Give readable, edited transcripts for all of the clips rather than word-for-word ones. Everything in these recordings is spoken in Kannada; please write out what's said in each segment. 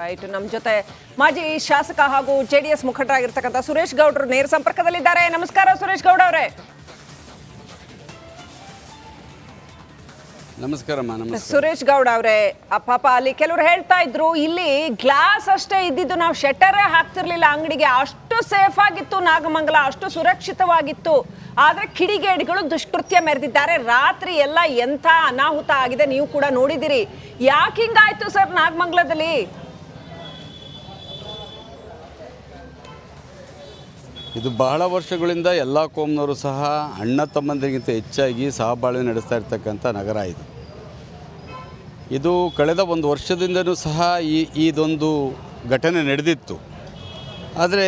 ರೈಟ್, ನಮ್ಮ ಜೊತೆ ಮಾಜಿ ಶಾಸಕ ಹಾಗೂ ಜೆಡಿಎಸ್ ಮುಖಂಡರಾಗಿರ್ತಕ್ಕಂಥ ಸುರೇಶ್ ಗೌಡ್ರು ನೇರ ಸಂಪರ್ಕದಲ್ಲಿದ್ದಾರೆ. ನಮಸ್ಕಾರ ಸುರೇಶ್ ಗೌಡ ಅವರೇ. ನಮಸ್ಕಾರ. ಸುರೇಶ್ ಗೌಡ ಅವರೇ, ಪಾಪ ಅಲ್ಲಿ ಕೆಲವರು ಹೇಳ್ತಾ ಇದ್ರು ಇಲ್ಲಿ ಗ್ಲಾಸ್ ಅಷ್ಟೇ ಇದ್ದಿದ್ದು, ನಾವು ಶಟರೇ ಹಾಕ್ತಿರ್ಲಿಲ್ಲ ಅಂಗಡಿಗೆ, ಅಷ್ಟು ಸೇಫ್ ಆಗಿತ್ತು ನಾಗಮಂಗಲ, ಅಷ್ಟು ಸುರಕ್ಷಿತವಾಗಿತ್ತು. ಆದ್ರೆ ಕಿಡಿಗೇಡಿಗಳು ದುಷ್ಕೃತ್ಯ ಮೆರೆದಿದ್ದಾರೆ. ರಾತ್ರಿ ಎಲ್ಲ ಎಂಥ ಅನಾಹುತ ಆಗಿದೆ ನೀವು ಕೂಡ ನೋಡಿದಿರಿ. ಯಾಕೆ ಹಿಂಗಾಯ್ತು ಸರ್ ನಾಗಮಂಗಲದಲ್ಲಿ? ಇದು ಬಹಳ ವರ್ಷಗಳಿಂದ ಎಲ್ಲ ಕೋಮ್ನವರು ಸಹ ಅಣ್ಣ ತಮ್ಮಂದಿರಿಗಿಂತ ಹೆಚ್ಚಾಗಿ ಸಹಬಾಳ್ವೆ ನಡೆಸ್ತಾ ಇರ್ತಕ್ಕಂಥ ನಗರ ಇದು ಕಳೆದ ಒಂದು ವರ್ಷದಿಂದನೂ ಸಹ ಇದೊಂದು ಘಟನೆ ನಡೆದಿತ್ತು. ಆದರೆ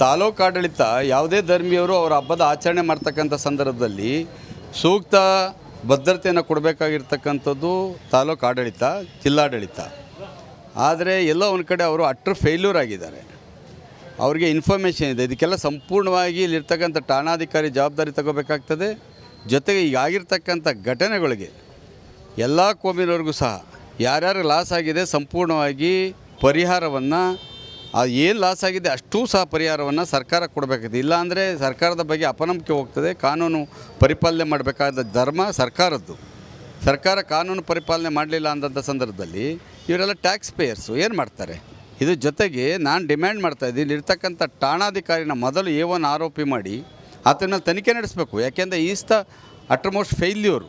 ತಾಲೂಕು ಆಡಳಿತ ಯಾವುದೇ ಧರ್ಮೀಯರು ಅವರ ಹಬ್ಬದ ಆಚರಣೆ ಮಾಡ್ತಕ್ಕಂಥ ಸಂದರ್ಭದಲ್ಲಿ ಸೂಕ್ತ ಭದ್ರತೆಯನ್ನು ಕೊಡಬೇಕಾಗಿರ್ತಕ್ಕಂಥದ್ದು ತಾಲೂಕು ಆಡಳಿತ, ಜಿಲ್ಲಾಡಳಿತ. ಆದರೆ ಎಲ್ಲೋ ಒಂದು ಕಡೆ ಅವರು ಅಟ್ರ್ ಫೇಲ್ಯೂರ್ ಆಗಿದ್ದಾರೆ. ಅವರಿಗೆ ಇನ್ಫಾರ್ಮೇಷನ್ ಇದೆ, ಇದಕ್ಕೆಲ್ಲ ಸಂಪೂರ್ಣವಾಗಿ ಇಲ್ಲಿರ್ತಕ್ಕಂಥ ಠಾಣಾಧಿಕಾರಿ ಜವಾಬ್ದಾರಿ ತಗೋಬೇಕಾಗ್ತದೆ. ಜೊತೆಗೆ ಈಗಾಗಿರ್ತಕ್ಕಂಥ ಘಟನೆಗಳಿಗೆ ಎಲ್ಲ ಕೋಮಿನವ್ರಿಗೂ ಸಹ ಯಾರ್ಯಾರು ಲಾಸ್ ಆಗಿದೆ ಸಂಪೂರ್ಣವಾಗಿ ಪರಿಹಾರವನ್ನು, ಏನು ಲಾಸ್ ಆಗಿದೆ ಅಷ್ಟೂ ಸಹ ಪರಿಹಾರವನ್ನು ಸರ್ಕಾರ ಕೊಡಬೇಕಾಗಿದೆ. ಇಲ್ಲಾಂದರೆ ಸರ್ಕಾರದ ಬಗ್ಗೆ ಅಪನಂಬಿಕೆ ಹೋಗ್ತದೆ. ಕಾನೂನು ಪರಿಪಾಲನೆ ಮಾಡಬೇಕಾದ ಧರ್ಮ ಸರ್ಕಾರದ್ದು. ಸರ್ಕಾರ ಕಾನೂನು ಪರಿಪಾಲನೆ ಮಾಡಲಿಲ್ಲ ಅಂದಂಥ ಸಂದರ್ಭದಲ್ಲಿ ಇವರೆಲ್ಲ ಟ್ಯಾಕ್ಸ್ ಪೇಯರ್ಸು ಏನು ಮಾಡ್ತಾರೆ? ಇದ್ರ ಜೊತೆಗೆ ನಾನು ಡಿಮ್ಯಾಂಡ್ ಮಾಡ್ತಾಯಿದ್ದೀನಿ, ಇರ್ತಕ್ಕಂಥ ಠಾಣಾಧಿಕಾರಿನ ಮೊದಲು A1 ಆರೋಪಿ ಮಾಡಿ ಆತನ ತನಿಖೆ ನಡೆಸಬೇಕು. ಯಾಕೆಂದರೆ ಈಸ್ ದ ಅಟ್ಮೋಸ್ಟ್ ಫೇಲ್ಯೂರ್.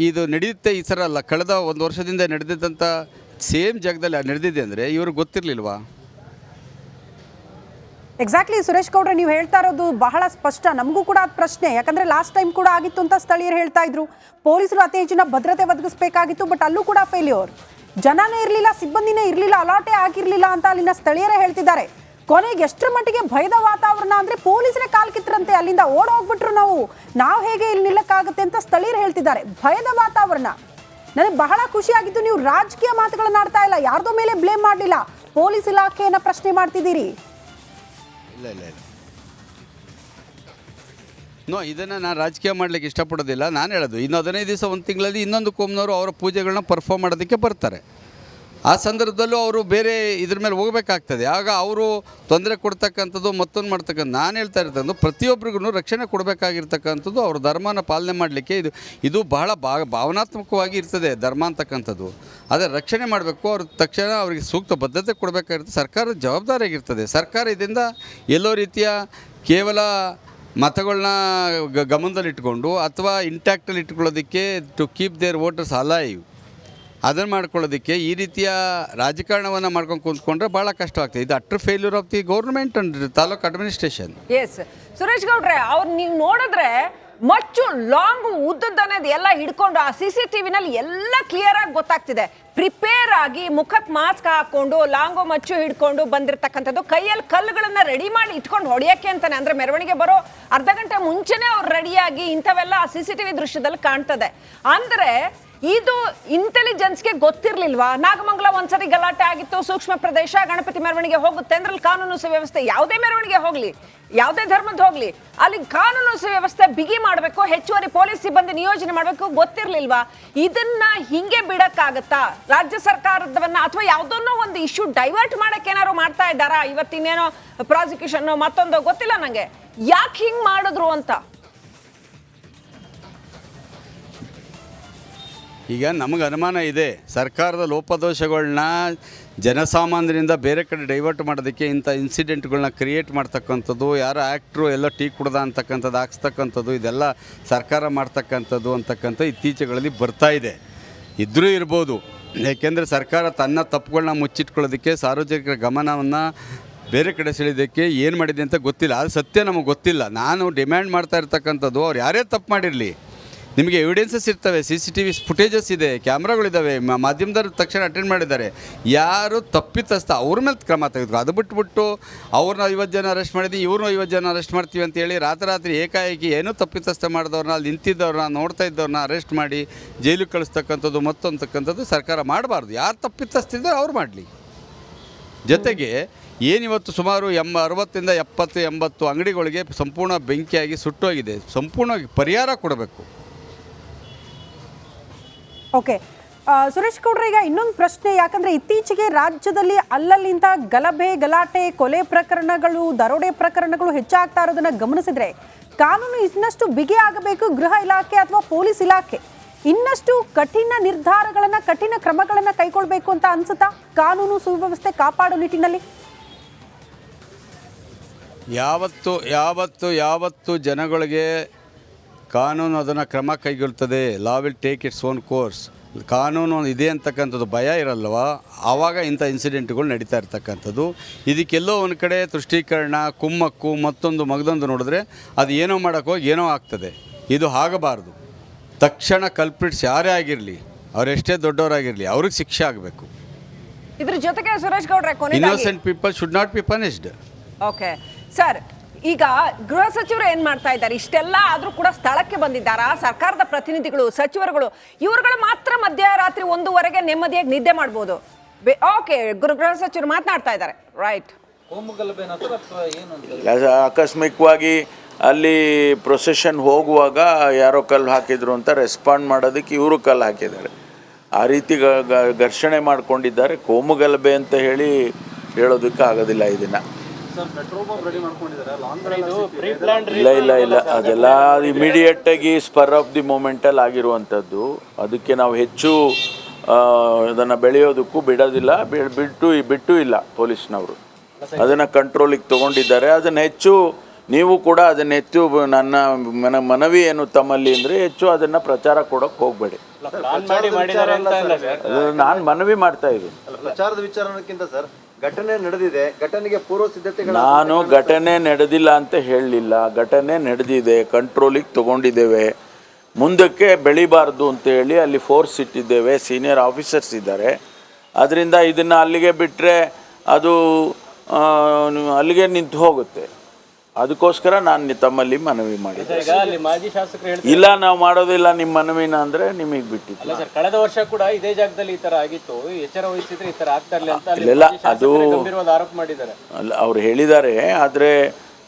ಇದು ನಡೆಯುತ್ತೆ ಈ ಥರ ಅಲ್ಲ. ಕಳೆದ ಒಂದು ವರ್ಷದಿಂದ ನಡೆದಿದ್ದಂಥ ಸೇಮ್ ಜಾಗದಲ್ಲಿ ನಡೆದಿದೆ ಅಂದರೆ ಇವ್ರಿಗೆ ಗೊತ್ತಿರಲಿಲ್ವಾ? ಎಕ್ಸಾಕ್ಟ್ಲಿ ಸುರೇಶ್ ಗೌಡ್ರೆ, ನೀವು ಹೇಳ್ತಾ ಇರೋದು ಬಹಳ ಸ್ಪಷ್ಟ. ನಮಗೂ ಕೂಡ ಅದು ಪ್ರಶ್ನೆ. ಯಾಕಂದರೆ ಲಾಸ್ಟ್ ಟೈಮ್ ಕೂಡ ಆಗಿತ್ತು ಅಂತ ಸ್ಥಳೀಯರು ಹೇಳ್ತಾ ಇದ್ರು. ಪೊಲೀಸರು ಅತಿ ಹೆಚ್ಚಿನ ಭದ್ರತೆ ಒದಗಿಸಬೇಕಾಗಿತ್ತು, ಬಟ್ ಅಲ್ಲೂ ಕೂಡ ಫೇಲ್ಯೂರ್. ಜನನೇ ಇರಲಿಲ್ಲ, ಸಿಬ್ಬಂದಿನೇ ಇರಲಿಲ್ಲ, ಅಲಾಟೇ ಆಗಿರಲಿಲ್ಲ ಅಂತ ಅಲ್ಲಿನ ಸ್ಥಳೀಯರೇ ಹೇಳ್ತಿದ್ದಾರೆ. ಕೊನೆಗೆ ಎಷ್ಟರ ಮಟ್ಟಿಗೆ ಭಯದ ವಾತಾವರಣ ಅಂದರೆ ಪೊಲೀಸರೇ ಕಾಲ್ ಕಿತ್ತರಂತೆ, ಅಲ್ಲಿಂದ ಓಡ್ ಹೋಗ್ಬಿಟ್ರು. ನಾವು ಹೇಗೆ ಇಲ್ಲಿ ನಿಲ್ಲಕ್ಕಾಗುತ್ತೆ ಅಂತ ಸ್ಥಳೀಯರು ಹೇಳ್ತಿದ್ದಾರೆ. ಭಯದ ವಾತಾವರಣ. ನನಗೆ ಬಹಳ ಖುಷಿಯಾಗಿದ್ದು, ನೀವು ರಾಜಕೀಯ ಮಾತುಗಳನ್ನ ಆಡ್ತಾ ಇಲ್ಲ, ಯಾರ್ದೋ ಮೇಲೆ ಬ್ಲೇಮ್ ಮಾಡಲಿಲ್ಲ, ಪೊಲೀಸ್ ಇಲಾಖೆಯನ್ನು ಪ್ರಶ್ನೆ ಮಾಡ್ತಿದ್ದೀರಿ. ಇಲ್ಲ ಇದನ್ನು ನಾನು ರಾಜಕೀಯ ಮಾಡಲಿಕ್ಕೆ ಇಷ್ಟಪಡೋದಿಲ್ಲ. ನಾನು ಹೇಳೋದು, ಇನ್ನು 15 ದಿವಸ ಒಂದು ತಿಂಗಳಲ್ಲಿ ಇನ್ನೊಂದು ಕೋಮ್ನವರು ಅವರ ಪೂಜೆಗಳನ್ನ ಪರ್ಫಾರ್ಮ್ ಮಾಡೋದಕ್ಕೆ ಬರ್ತಾರೆ. ಆ ಸಂದರ್ಭದಲ್ಲೂ ಅವರು ಬೇರೆ ಇದ್ರ ಮೇಲೆ ಹೋಗಬೇಕಾಗ್ತದೆ. ಆಗ ಅವರು ತೊಂದರೆ ಕೊಡ್ತಕ್ಕಂಥದ್ದು ಮತ್ತೊಂದು ಮಾಡ್ತಕ್ಕಂಥ. ನಾನು ಹೇಳ್ತಾ ಇರ್ತಕ್ಕಂಥ ಪ್ರತಿಯೊಬ್ಬರಿಗೂ ರಕ್ಷಣೆ ಕೊಡಬೇಕಾಗಿರ್ತಕ್ಕಂಥದ್ದು ಅವ್ರ ಧರ್ಮನ ಪಾಲನೆ ಮಾಡಲಿಕ್ಕೆ ಇದು ಬಹಳ ಭಾವನಾತ್ಮಕವಾಗಿ ಇರ್ತದೆ ಧರ್ಮ ಅಂತಕ್ಕಂಥದ್ದು. ಆದರೆ ರಕ್ಷಣೆ ಮಾಡಬೇಕು. ಅವ್ರ ತಕ್ಷಣ ಅವರಿಗೆ ಸೂಕ್ತ ಬದ್ಧತೆ ಕೊಡಬೇಕಾಗಿರ್ತದೆ. ಸರ್ಕಾರದ ಜವಾಬ್ದಾರಿಯಾಗಿರ್ತದೆ. ಸರ್ಕಾರ ಇದರಿಂದ ಎಲ್ಲೋ ರೀತಿಯ ಕೇವಲ ಮತಗಳನ್ನ ಗಮನದಲ್ಲಿಟ್ಕೊಂಡು ಅಥವಾ ಇಂಟ್ಯಾಕ್ಟಲ್ಲಿ ಇಟ್ಕೊಳ್ಳೋದಕ್ಕೆ to keep their voters alive, ಅದನ್ನು ಮಾಡ್ಕೊಳ್ಳೋದಕ್ಕೆ ಈ ರೀತಿಯ ರಾಜಕಾರಣವನ್ನು ಮಾಡ್ಕೊಂಡು ಕೂತ್ಕೊಂಡ್ರೆ ಭಾಳ ಕಷ್ಟವಾಗ್ತದೆ. ಇದು utter failure of the government and taluk administration. S Suresh ಗೌಡ್ರೆ, ಅವ್ರು ನೀವು ನೋಡಿದ್ರೆ ಮಚ್ಚು ಲಾಂಗ್ ಉದ್ದದನ್ನೋದು ಎಲ್ಲ ಹಿಡ್ಕೊಂಡು ಆ CCTVನಲ್ಲಿ ಎಲ್ಲ ಕ್ಲಿಯರ್ ಆಗಿ ಗೊತ್ತಾಗ್ತಿದೆ. ಪ್ರಿಪೇರ್ ಆಗಿ ಮುಖಕ್ಕೆ ಮಾಸ್ಕ್ ಹಾಕೊಂಡು ಲಾಂಗು ಮಚ್ಚು ಹಿಡ್ಕೊಂಡು ಬಂದಿರತಕ್ಕಂಥದ್ದು, ಕೈಯಲ್ಲಿ ಕಲ್ಲುಗಳನ್ನ ರೆಡಿ ಮಾಡಿ ಇಟ್ಕೊಂಡು ಹೊಡೆಯಕ್ಕೆ ಅಂತಾನೆ. ಅಂದ್ರೆ ಮೆರವಣಿಗೆ ಬರೋ ಅರ್ಧ ಗಂಟೆ ಮುಂಚೆನೆ ಅವ್ರು ರೆಡಿಯಾಗಿ ಇಂಥವೆಲ್ಲ CCTV ದೃಶ್ಯದಲ್ಲಿ ಕಾಣ್ತದೆ. ಅಂದ್ರೆ ಇದು ಇಂಟೆಲಿಜೆನ್ಸ್ಗೆ ಗೊತ್ತಿರ್ಲಿಲ್ವಾ? ನಾಗಮಂಗಲ ಒಂದ್ಸರಿ ಗಲಾಟೆ ಆಗಿತ್ತು, ಸೂಕ್ಷ್ಮ ಪ್ರದೇಶ, ಗಣಪತಿ ಮೆರವಣಿಗೆ ಹೋಗುತ್ತೆ ಅಂದ್ರೆ ಕಾನೂನು ಸುವ್ಯವಸ್ಥೆ, ಯಾವುದೇ ಮೆರವಣಿಗೆ ಹೋಗ್ಲಿ, ಯಾವುದೇ ಧರ್ಮದ ಹೋಗ್ಲಿ, ಅಲ್ಲಿ ಕಾನೂನು ಸುವ್ಯವಸ್ಥೆ ಬಿಗಿ ಮಾಡಬೇಕು, ಹೆಚ್ಚುವರಿ ಪೊಲೀಸ್ ಸಿಬ್ಬಂದಿ ನಿಯೋಜನೆ ಮಾಡಬೇಕು. ಗೊತ್ತಿರ್ಲಿಲ್ವಾ? ಇದನ್ನ ಹಿಂಗೆ ಬಿಡಕ್ಕಾಗತ್ತಾ? ರಾಜ್ಯ ಸರ್ಕಾರದವನ್ನ ಅಥವಾ ಯಾವುದನ್ನೋ ಒಂದು ಇಶ್ಯೂ ಡೈವರ್ಟ್ ಮಾಡಕ್ಕೆ ಏನಾದ್ರು ಮಾಡ್ತಾ ಇದ್ದಾರಾ? ಇವತ್ತಿನೇನೋ ಪ್ರಾಸಿಕ್ಯೂಷನ್ ಮತ್ತೊಂದು ಗೊತ್ತಿಲ್ಲ ನಂಗೆ. ಯಾಕೆ ಹಿಂಗ್ ಮಾಡಿದ್ರು ಅಂತ ಈಗ ನಮಗೆ ಅನುಮಾನ ಇದೆ. ಸರ್ಕಾರದ ಲೋಪದೋಷಗಳನ್ನ ಜನಸಾಮಾನ್ಯರಿಂದ ಬೇರೆ ಕಡೆ ಡೈವರ್ಟ್ ಮಾಡೋದಕ್ಕೆ ಇಂಥ ಇನ್ಸಿಡೆಂಟ್ಗಳನ್ನ ಕ್ರಿಯೇಟ್ ಮಾಡ್ತಕ್ಕಂಥದ್ದು, ಯಾರೋ ಆ್ಯಕ್ಟ್ರು ಎಲ್ಲ ಟೀ ಕುಡ್ದ ಅಂತಕ್ಕಂಥದ್ದು ಹಾಕ್ಸ್ತಕ್ಕಂಥದ್ದು, ಇದೆಲ್ಲ ಸರ್ಕಾರ ಮಾಡ್ತಕ್ಕಂಥದ್ದು ಅಂತಕ್ಕಂಥ ಇತ್ತೀಚೆಗಳಲ್ಲಿ ಬರ್ತಾ ಇದೆ. ಇದ್ರೂ ಇರ್ಬೋದು. ಏಕೆಂದರೆ ಸರ್ಕಾರ ತನ್ನ ತಪ್ಪುಗಳನ್ನ ಮುಚ್ಚಿಟ್ಕೊಳ್ಳೋದಕ್ಕೆ, ಸಾರ್ವಜನಿಕರ ಗಮನವನ್ನು ಬೇರೆ ಕಡೆ ಸೆಳೆಯೋದಕ್ಕೆ ಏನು ಮಾಡಿದೆ ಅಂತ ಗೊತ್ತಿಲ್ಲ. ಅದು ಸತ್ಯ ನಮಗೆ ಗೊತ್ತಿಲ್ಲ. ನಾನು ಡಿಮ್ಯಾಂಡ್ ಮಾಡ್ತಾ ಇರ್ತಕ್ಕಂಥದ್ದು, ಅವ್ರು ಯಾರೇ ತಪ್ಪು ಮಾಡಿರಲಿ, ನಿಮಗೆ ಎವಿಡೆನ್ಸಸ್ ಇರ್ತವೆ, CCTV ಫುಟೇಜಸ್ ಇದೆ, ಕ್ಯಾಮ್ರಾಗಳಿದ್ದಾವೆ, ಮಾಧ್ಯಮದವ್ರು ತಕ್ಷಣ ಅಟೆಂಡ್ ಮಾಡಿದ್ದಾರೆ. ಯಾರು ತಪ್ಪಿತಸ್ಥ ಅವ್ರ ಮೇಲೆ ಕ್ರಮ ತೆಗೆದುಕೋ. ಅದು ಬಿಟ್ಬಿಟ್ಟು ಅವ್ರನ್ನ 50 ಜನ ಅರೆಸ್ಟ್ ಮಾಡಿದ್ವಿ, ಇವ್ರನ್ನ 50 ಜನ ಅರೆಸ್ಟ್ ಮಾಡ್ತೀವಿ ಅಂತೇಳಿ ರಾತ್ರಿ ಏಕಾಏಕಿ ಏನೂ ತಪ್ಪಿತಸ್ಥ ಮಾಡಿದವ್ರನ್ನ, ಅಲ್ಲಿ ನಿಂತಿದ್ದವ್ರನ್ನ, ನೋಡ್ತಾ ಇದ್ದವ್ರನ್ನ ಅರೆಸ್ಟ್ ಮಾಡಿ ಜೈಲಿಗೆ ಕಳಿಸ್ತಕ್ಕಂಥದ್ದು ಮತ್ತೊಂತಕ್ಕಂಥದ್ದು ಸರ್ಕಾರ ಮಾಡಬಾರ್ದು. ಯಾರು ತಪ್ಪಿತಸ್ಥಿದ್ದಾರೆ ಅವ್ರು ಮಾಡಲಿ. ಜೊತೆಗೆ ಏನಿವತ್ತು ಸುಮಾರು 60 70 80 ಅಂಗಡಿಗಳಿಗೆ ಸಂಪೂರ್ಣ ಬೆಂಕಿಯಾಗಿ ಸುಟ್ಟೋಗಿದೆ. ಸಂಪೂರ್ಣವಾಗಿ ಪರಿಹಾರ ಕೊಡಬೇಕು. ಓಕೆ, ಸುರೇಶ್ ಗೌಡ್ರೆ, ಈಗ ಇನ್ನೊಂದು ಪ್ರಶ್ನೆ, ಯಾಕಂದ್ರೆ ಇತ್ತೀಚೆಗೆ ರಾಜ್ಯದಲ್ಲಿ ಅಲ್ಲಲ್ಲಿಂದ ಗಲಭೆ ಗಲಾಟೆ ಕೊಲೆ ಪ್ರಕರಣಗಳು ದರೋಡೆ ಪ್ರಕರಣಗಳು ಹೆಚ್ಚಾಗ್ತಾ ಇರೋದನ್ನ ಗಮನಿಸಿದ್ರೆ ಕಾನೂನು ಇನ್ನಷ್ಟು ಬಿಗಿ ಆಗಬೇಕು. ಗೃಹ ಇಲಾಖೆ ಅಥವಾ ಪೊಲೀಸ್ ಇಲಾಖೆ ಇನ್ನಷ್ಟು ಕಠಿಣ ನಿರ್ಧಾರಗಳನ್ನ ಕಠಿಣ ಕ್ರಮಗಳನ್ನ ಕೈಗೊಳ್ಬೇಕು ಅಂತ ಅನ್ಸುತ್ತಾ ಕಾನೂನು ಸುವ್ಯವಸ್ಥೆ ಕಾಪಾಡೋ ನಿಟ್ಟಿನಲ್ಲಿ? ಯಾವತ್ತು ಜನಗಳಿಗೆ ಕಾನೂನು ಅದನ್ನು ಕ್ರಮ ಕೈಗೊಳ್ತದೆ, law will take its own course, ಕಾನೂನು ಇದೆ ಅಂತಕ್ಕಂಥದ್ದು ಭಯ ಇರಲ್ವ, ಆವಾಗ ಇಂಥ ಇನ್ಸಿಡೆಂಟ್ಗಳು ನಡೀತಾ ಇರ್ತಕ್ಕಂಥದ್ದು. ಇದಕ್ಕೆಲ್ಲೋ ಒಂದು ಕಡೆ ತುಷ್ಟೀಕರಣ, ಕುಮ್ಮಕ್ಕು, ಮತ್ತೊಂದು ಮಗದೊಂದು ನೋಡಿದ್ರೆ ಅದು ಏನೋ ಮಾಡೋಕ್ಕೋಗಿ ಏನೋ ಆಗ್ತದೆ. ಇದು ಆಗಬಾರ್ದು. ತಕ್ಷಣ ಕಲ್ಪ್ರಿಟ್ಸ್ ಯಾರೇ ಆಗಿರಲಿ, ಅವರೆಷ್ಟೇ ದೊಡ್ಡವರಾಗಿರಲಿ, ಅವ್ರಿಗೆ ಶಿಕ್ಷೆ ಆಗಬೇಕು. ಇದ್ರ ಜೊತೆಗೆ ಸುರೇಶ್ ಗೌಡ್ರೆ, innocent people should not be punished. Okay sir, ಈಗ ಗೃಹ ಸಚಿವರು ಏನ್ ಮಾಡ್ತಾ ಇದ್ದಾರೆ? ಇಷ್ಟೆಲ್ಲ ಆದ್ರೂ ಕೂಡ ಸ್ಥಳಕ್ಕೆ ಬಂದಿದ್ದಾರಾ ಸರ್ಕಾರದ ಪ್ರತಿನಿಧಿಗಳು, ಸಚಿವರುಗಳು? ಇವ್ರುಗಳು ಮಾತ್ರ ಮಧ್ಯರಾತ್ರಿ 1:00ವರೆಗೆ ನೆಮ್ಮದಿಯಾಗಿ ನಿದ್ದೆ ಮಾಡ್ಬೋದು. ಓಕೆ, ಗೃಹ ಸಚಿವರು ಮಾತನಾಡ್ತಾ ಇದ್ದಾರೆ, ರೈಟ್? ಆಕಸ್ಮಿಕವಾಗಿ ಅಲ್ಲಿ ಪ್ರೊಸೆಷನ್ ಹೋಗುವಾಗ ಯಾರೋ ಕಲ್ಲು ಹಾಕಿದ್ರು ಅಂತ ರೆಸ್ಪಾಂಡ್ ಮಾಡೋದಕ್ಕೆ ಇವರು ಕಲ್ಲು ಹಾಕಿದ್ದಾರೆ. ಆ ರೀತಿ ಘರ್ಷಣೆ ಮಾಡ್ಕೊಂಡಿದ್ದಾರೆ. ಕೋಮುಗಲಭೆ ಅಂತ ಹೇಳೋದಕ್ಕೆ ಆಗೋದಿಲ್ಲ ಇದನ್ನು. ಇಲ್ಲ ಅದೆಲ್ಲ ಇಮಿಡಿಯೇಟಾಗಿ ಸ್ಪರ್ ಆಫ್ ದಿ ಮೂಮೆಂಟಲ್ಲಿ ಆಗಿರುವಂಥದ್ದು. ಅದಕ್ಕೆ ನಾವು ಹೆಚ್ಚು ಅದನ್ನು ಬೆಳೆಯೋದಕ್ಕೂ ಬಿಡೋದಿಲ್ಲ, ಬಿಟ್ಟು ಇಲ್ಲ. ಪೊಲೀಸ್ನವರು ಅದನ್ನು ಕಂಟ್ರೋಲಿಗೆ ತೊಗೊಂಡಿದ್ದಾರೆ. ಅದನ್ನು ಹೆಚ್ಚು ನೀವು ಕೂಡ ಅದನ್ನು ಹೆಚ್ಚು ನನ್ನ ಮನವಿ ಏನು ತಮ್ಮಲ್ಲಿ ಅಂದರೆ ಹೆಚ್ಚು ಅದನ್ನು ಪ್ರಚಾರ ಕೊಡೋಕ್ಕೆ ಹೋಗಬೇಡಿ. ನಾನು ಮನವಿ ಮಾಡ್ತಾ ಇದ್ದೀನಿ. ಪ್ರಚಾರದ ವಿಚಾರಕ್ಕಿಂತ ಸರ್, ಘಟನೆ ನಡೆದಿದೆ, ಘಟನೆಗೆ ಪೂರ್ವ ಸಿದ್ಧತೆಗಳು. ನಾನು ಘಟನೆ ನಡೆದಿಲ್ಲ ಅಂತ ಹೇಳಲಿಲ್ಲ. ಘಟನೆ ನಡೆದಿದೆ, ಕಂಟ್ರೋಲಿಗೆ ತೊಗೊಂಡಿದ್ದೇವೆ. ಮುಂದಕ್ಕೆ ಬೆಳಿಬಾರ್ದು ಅಂತೇಳಿ ಅಲ್ಲಿ ಫೋರ್ಸ್ ಇಟ್ಟಿದ್ದೇವೆ, ಸೀನಿಯರ್ ಆಫೀಸರ್ಸ್ ಇದ್ದಾರೆ. ಅದರಿಂದ ಇದನ್ನು ಅಲ್ಲಿಗೆ ಬಿಟ್ಟರೆ ಅದು ಅಲ್ಲಿಗೆ ನಿಂತು ಹೋಗುತ್ತೆ. ಅದಕ್ಕೋಸ್ಕರ ನಾನು ತಮ್ಮಲ್ಲಿ ಮನವಿ ಮಾಡಿದ್ದೆ. ಇಲ್ಲ, ನಾವು ಮಾಡೋದಿಲ್ಲ ನಿಮ್ಮ ಮನವಿನ ಅಂದರೆ ನಿಮಗೆ ಬಿಟ್ಟಿದ್ದು. ಕಳೆದ ವರ್ಷ ಕೂಡ ಇದೇ ಜಾಗದಲ್ಲಿ ಈ ತರ ಆಗಿತ್ತು, ಎಚ್ಚರ ವಹಿಸಿದ್ರೆ ಈ ತರ ಆಗ್ತಾ ಇರಲಿಲ್ಲ ಅಂತ ಇಲ್ಲ, ಅದು ಆರೋಪ ಮಾಡಿದ್ದಾರೆ. ಅಲ್ಲ, ಅವ್ರು ಹೇಳಿದ್ದಾರೆ. ಆದರೆ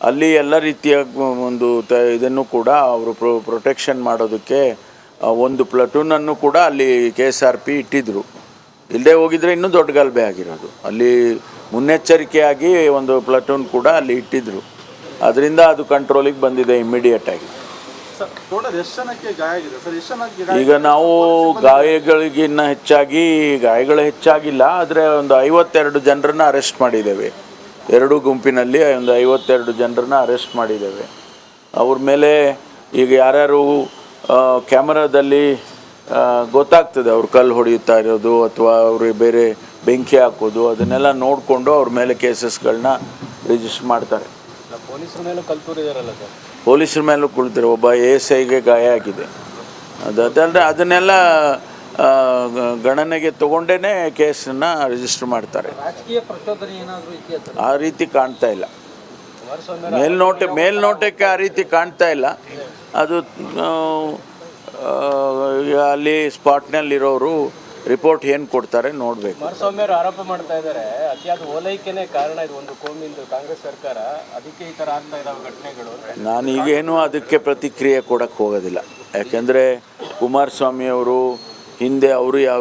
ಅಲ್ಲಿ ಎಲ್ಲ ರೀತಿಯ ಒಂದು ಇದನ್ನು ಕೂಡ ಅವರು ಪ್ರೊಟೆಕ್ಷನ್ ಮಾಡೋದಕ್ಕೆ ಒಂದು ಪ್ಲಟೂನನ್ನು ಕೂಡ ಅಲ್ಲಿ KSRP ಇಟ್ಟಿದ್ರು. ಇಲ್ಲದೆ ಹೋಗಿದ್ರೆ ಇನ್ನೂ ದೊಡ್ಡ ಗಲಭೆ ಆಗಿರೋದು. ಅಲ್ಲಿ ಮುನ್ನೆಚ್ಚರಿಕೆಯಾಗಿ ಒಂದು ಪ್ಲಟೂನ್ ಕೂಡ ಅಲ್ಲಿ ಇಟ್ಟಿದ್ರು. ಅದರಿಂದ ಅದು ಕಂಟ್ರೋಲಿಗೆ ಬಂದಿದೆ ಇಮ್ಮಿಡಿಯೇಟಾಗಿ. ಈಗ ನಾವು ಗಾಯಗಳಿಗಿನ್ನ ಹೆಚ್ಚಾಗಿ ಗಾಯಗಳು ಹೆಚ್ಚಾಗಿಲ್ಲ, ಆದರೆ ಒಂದು 52 ಜನರನ್ನು ಅರೆಸ್ಟ್ ಮಾಡಿದ್ದೇವೆ. 2 ಗುಂಪಿನಲ್ಲಿ ಒಂದು 52 ಜನರನ್ನು ಅರೆಸ್ಟ್ ಮಾಡಿದ್ದೇವೆ. ಅವ್ರ ಮೇಲೆ ಈಗ ಯಾರ್ಯಾರು ಕ್ಯಾಮರಾದಲ್ಲಿ ಗೊತ್ತಾಗ್ತದೆ ಅವ್ರು ಕಲ್ಲು ಹೊಡೆಯುತ್ತಾ ಇರೋದು ಅಥವಾ ಅವ್ರಿಗೆ ಬೇರೆ ಬೆಂಕಿ ಹಾಕೋದು, ಅದನ್ನೆಲ್ಲ ನೋಡಿಕೊಂಡು ಅವ್ರ ಮೇಲೆ ಕೇಸಸ್ಗಳನ್ನ ರಿಜಿಸ್ಟರ್ ಮಾಡ್ತಾರೆ. ಪೊಲೀಸರ ಮೇಲೂ ಕಲ್ತೂರಿದಾರಲ್ಲ ಸರ್? ಪೊಲೀಸರ ಮೇಲೂ ಕುಳಿತಾರೆ. ಒಬ್ಬ ASIಗೆ ಗಾಯ ಆಗಿದೆ. ಅದಲ್ಲದೆ ಅದನ್ನೆಲ್ಲ ಗಣನೆಗೆ ತಗೊಂಡೇ ಕೇಸನ್ನು ರಿಜಿಸ್ಟರ್ ಮಾಡ್ತಾರೆ. ರಾಜಕೀಯ ಪ್ರಚೋದನೆ ಏನಾದರೂ ಇದೆಯಾ? ಆ ರೀತಿ ಕಾಣ್ತಾ ಇಲ್ಲ. ಮೇಲ್ನೋಟಕ್ಕೆ ಆ ರೀತಿ ಕಾಣ್ತಾ ಇಲ್ಲ. ಅದು ಅಲ್ಲಿ ಸ್ಪಾಟ್ನಲ್ಲಿರೋರು ರಿಪೋರ್ಟ್ ಏನು ಕೊಡ್ತಾರೆ ನೋಡಬೇಕು. ಕುಮಾರಸ್ವಾಮಿ ಅವರು ಆರೋಪ ಮಾಡ್ತಾ ಇದ್ದಾರೆ, ಅತಿಯಾದ ಓಲೈಕೆನೇ ಕಾರಣ ಇದು, ಒಂದು ಕೋಮಿಂದು ಕಾಂಗ್ರೆಸ್ ಸರ್ಕಾರ, ಅದಕ್ಕೆ ಈ ಥರ ಆಗ್ತಾ ಇದ್ದಾವೆ ಘಟನೆಗಳು. ನಾನು ಈಗೇನು ಅದಕ್ಕೆ ಪ್ರತಿಕ್ರಿಯೆ ಕೊಡೋಕ್ಕೆ ಹೋಗೋದಿಲ್ಲ. ಯಾಕೆಂದರೆ ಕುಮಾರಸ್ವಾಮಿ ಅವರು ಹಿಂದೆ ಅವರು ಯಾವ